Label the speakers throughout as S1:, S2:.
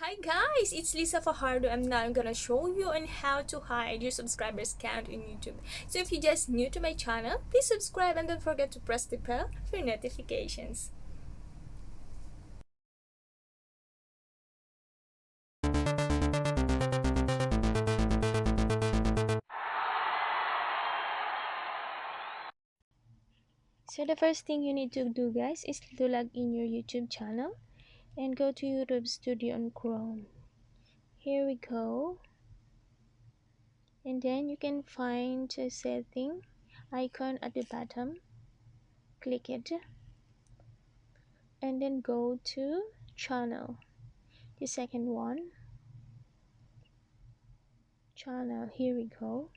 S1: Hi guys, it's Lisa Fajardo. I'm now gonna show you on how to hide your subscribers count in YouTube. So if you're just new to my channel, please subscribe and don't forget to press the bell for notifications. So the first thing you need to do guys is to log in your YouTube channel and go to YouTube Studio on Chrome. Here we go. And then you can find a setting icon at the bottom. Click it and then go to channel. The second one, channel, here we go,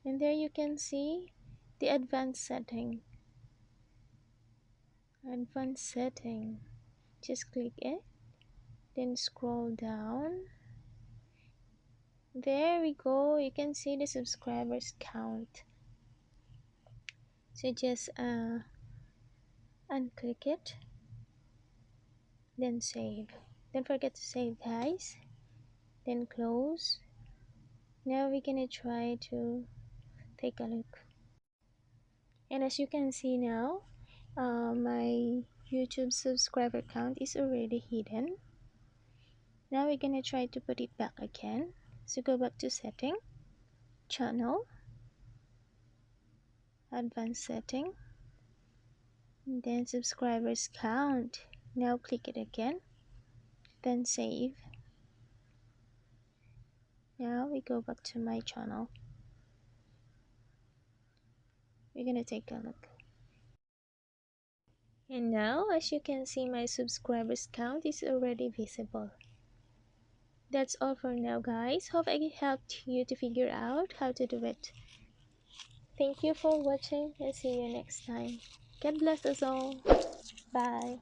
S1: and there you can see the advanced setting. Just click it, then scroll down. There we go, you can see the subscribers count. So just unclick it, then save. Don't forget to save guys, then close. Now we're gonna try to take a look, and as you can see now, my YouTube subscriber count is already hidden. Now we're gonna try to put it back again. So go back to setting, channel, advanced setting, and then subscribers count. Now click it again, then save. Now we go back to my channel. We're gonna take a look. And now as you can see, my subscribers count is already visible. That's all for now guys. Hope I helped you to figure out how to do it. Thank you for watching and see you next time. God bless us all. Bye.